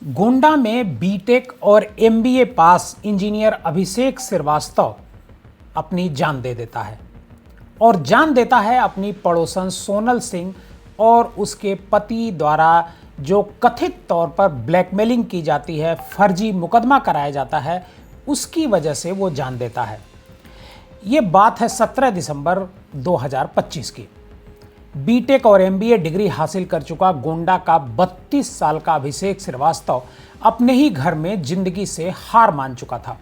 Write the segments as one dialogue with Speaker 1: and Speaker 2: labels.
Speaker 1: गोंडा में बीटेक और एमबीए पास इंजीनियर अभिषेक श्रीवास्तव अपनी जान दे देता है और जान देता है अपनी पड़ोसन सोनल सिंह और उसके पति द्वारा जो कथित तौर पर ब्लैकमेलिंग की जाती है, फर्जी मुकदमा कराया जाता है, उसकी वजह से वो जान देता है। ये बात है 17 दिसंबर 2025 की। बीटेक और एमबीए डिग्री हासिल कर चुका गोंडा का 32 साल का अभिषेक श्रीवास्तव अपने ही घर में जिंदगी से हार मान चुका था।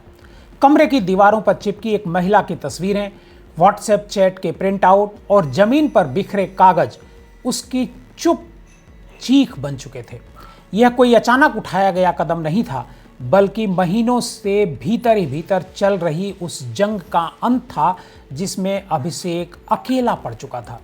Speaker 1: कमरे की दीवारों पर चिपकी एक महिला की तस्वीरें, व्हाट्सएप चैट के प्रिंट आउट और जमीन पर बिखरे कागज उसकी चुप चीख बन चुके थे। यह कोई अचानक उठाया गया कदम नहीं था, बल्कि महीनों से भीतर ही भीतर चल रही उस जंग का अंत था जिसमें अभिषेक अकेला पड़ चुका था।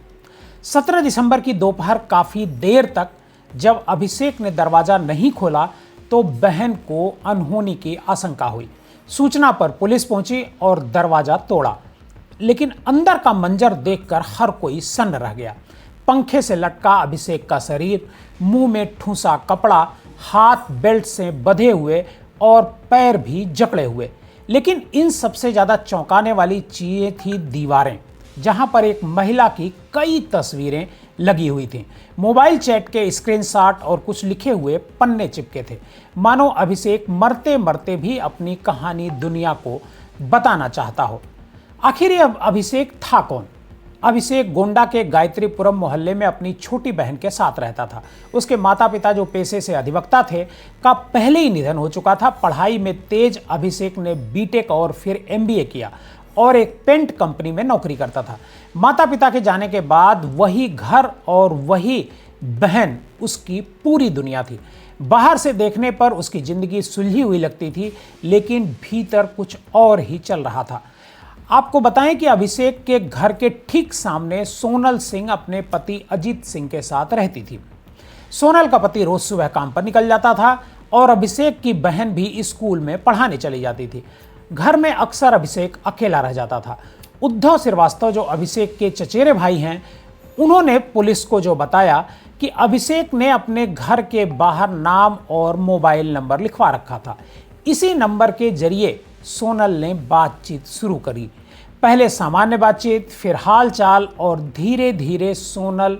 Speaker 1: 17 दिसंबर की दोपहर काफी देर तक जब अभिषेक ने दरवाजा नहीं खोला तो बहन को अनहोनी की आशंका हुई। सूचना पर पुलिस पहुंची और दरवाजा तोड़ा, लेकिन अंदर का मंजर देखकर हर कोई सन्न रह गया। पंखे से लटका अभिषेक का शरीर, मुंह में ठूसा कपड़ा, हाथ बेल्ट से बंधे हुए और पैर भी जकड़े हुए। लेकिन इन सबसे ज्यादा चौंकाने वाली चीजें थी दीवारें, जहां पर एक महिला की कई तस्वीरें लगी हुई थीं। मोबाइल चैट के स्क्रीनशॉट और कुछ लिखे हुए पन्ने चिपके थे, मानो अभिषेक मरते मरते भी अपनी कहानी दुनिया को बताना चाहता हो। आखिर यह अभिषेक था कौन? अभिषेक गोंडा के गायत्रीपुरम मोहल्ले में अपनी छोटी बहन के साथ रहता था। उसके माता पिता, जो पेशे से अधिवक्ता थे, का पहले ही निधन हो चुका था। पढ़ाई में तेज अभिषेक ने बीटेक और फिर एमबीए किया और एक पेंट कंपनी में नौकरी करता था। माता पिता के जाने के बाद वही घर और वही बहन उसकी पूरी दुनिया थी। बाहर से देखने पर उसकी जिंदगी सुलझी हुई लगती थी, लेकिन भीतर कुछ और ही चल रहा था। आपको बताएं कि अभिषेक के घर के ठीक सामने सोनल सिंह अपने पति अजीत सिंह के साथ रहती थी। सोनल का पति रोज सुबह काम पर निकल जाता था और अभिषेक की बहन भी स्कूल में पढ़ाने चली जाती थी। घर में अक्सर अभिषेक अकेला रह जाता था। उद्धव श्रीवास्तव, जो अभिषेक के चचेरे भाई हैं, उन्होंने पुलिस को जो बताया कि अभिषेक ने अपने घर के बाहर नाम और मोबाइल नंबर लिखवा रखा था। इसी नंबर के जरिए सोनल ने बातचीत शुरू करी। पहले सामान्य बातचीत, फिर हाल चाल, और धीरे धीरे सोनल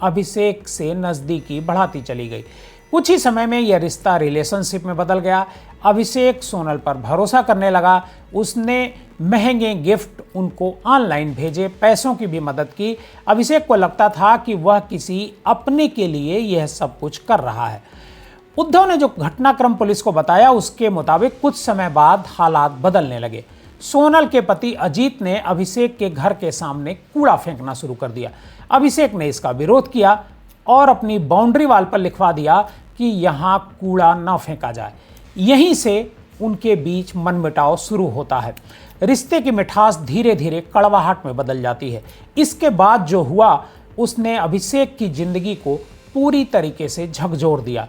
Speaker 1: अभिषेक से नज़दीकी बढ़ाती चली गई। कुछ ही समय में यह रिश्ता रिलेशनशिप में बदल गया। अभिषेक सोनल पर भरोसा करने लगा। उसने महंगे गिफ्ट उनको ऑनलाइन भेजे, पैसों की भी मदद की। अभिषेक को लगता था कि वह किसी अपने के लिए यह सब कुछ कर रहा है। उद्धव ने जो घटनाक्रम पुलिस को बताया, उसके मुताबिक कुछ समय बाद हालात बदलने लगे। सोनल के पति अजीत ने अभिषेक के घर के सामने कूड़ा फेंकना शुरू कर दिया। अभिषेक ने इसका विरोध किया और अपनी बाउंड्री वाल पर लिखवा दिया कि यहाँ कूड़ा न फेंका जाए। यहीं से उनके बीच मनमुटाव शुरू होता है। रिश्ते की मिठास धीरे धीरे कड़वाहट में बदल जाती है। इसके बाद जो हुआ, उसने अभिषेक की जिंदगी को पूरी तरीके से झकझोर दिया।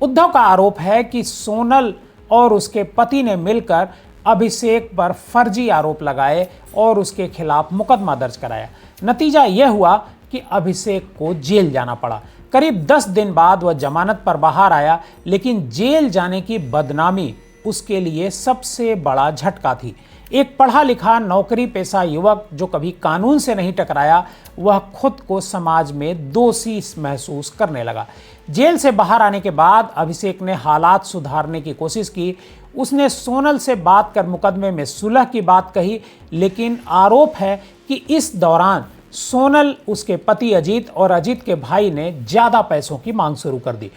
Speaker 1: उद्धव का आरोप है कि सोनल और उसके पति ने मिलकर अभिषेक पर फर्जी आरोप लगाए और उसके खिलाफ मुकदमा दर्ज कराया। नतीजा यह हुआ कि अभिषेक को जेल जाना पड़ा। करीब 10 दिन बाद वह जमानत पर बाहर आया, लेकिन जेल जाने की बदनामी उसके लिए सबसे बड़ा झटका थी। एक पढ़ा लिखा नौकरी पेशा युवक जो कभी कानून से नहीं टकराया, वह खुद को समाज में दोषी महसूस करने लगा। जेल से बाहर आने के बाद अभिषेक ने हालात सुधारने की कोशिश की। उसने सोनल से बात कर मुकदमे में सुलह की बात कही, लेकिन आरोप है कि इस दौरान सोनल, उसके पति अजीत और अजीत के भाई ने ज्यादा पैसों की मांग शुरू कर दी।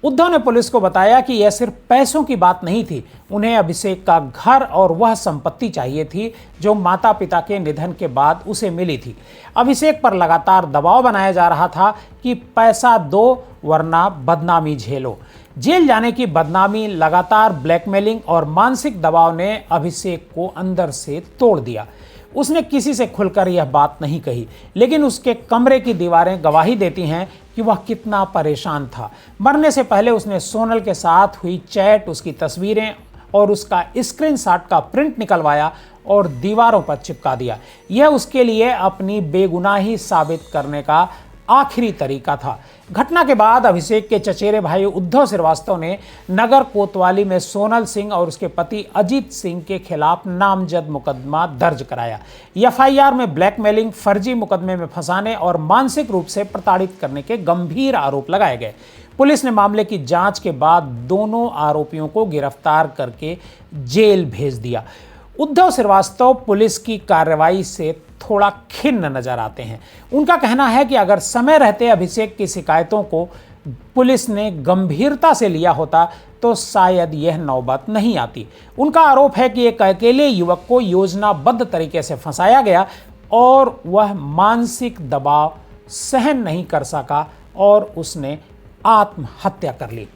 Speaker 1: उद्धव ने पुलिस को बताया कि यह सिर्फ पैसों की बात नहीं थी। उन्हें अभिषेक का घर और वह संपत्ति चाहिए थी जो माता पिता के निधन के बाद उसे मिली थी। अभिषेक पर लगातार दबाव बनाया जा रहा था कि पैसा दो वरना बदनामी झेलो। जेल जाने की बदनामी, लगातार ब्लैकमेलिंग और मानसिक दबाव ने अभिषेक को अंदर से तोड़ दिया। उसने किसी से खुलकर यह बात नहीं कही, लेकिन उसके कमरे की दीवारें गवाही देती हैं कि वह कितना परेशान था। मरने से पहले उसने सोनल के साथ हुई चैट, उसकी तस्वीरें और उसका स्क्रीनशॉट का प्रिंट निकलवाया और दीवारों पर चिपका दिया। यह उसके लिए अपनी बेगुनाही साबित करने का आखिरी तरीका था। घटना के बाद अभिषेक के चचेरे भाई उद्धव श्रीवास्तव ने नगर कोतवाली में सोनल सिंह और उसके पति अजीत सिंह के खिलाफ नामजद मुकदमा दर्ज कराया। एफआईआर में ब्लैकमेलिंग, फर्जी मुकदमे में फंसाने और मानसिक रूप से प्रताड़ित करने के गंभीर आरोप लगाए गए। पुलिस ने मामले की जांच के बाद दोनों आरोपियों को गिरफ्तार करके जेल भेज दिया। उद्धव श्रीवास्तव पुलिस की कार्रवाई से थोड़ा खिन्न नजर आते हैं। उनका कहना है कि अगर समय रहते अभिषेक की शिकायतों को पुलिस ने गंभीरता से लिया होता तो शायद यह नौबत नहीं आती। उनका आरोप है कि एक अकेले युवक को योजनाबद्ध तरीके से फंसाया गया और वह मानसिक दबाव सहन नहीं कर सका और उसने आत्महत्या कर ली।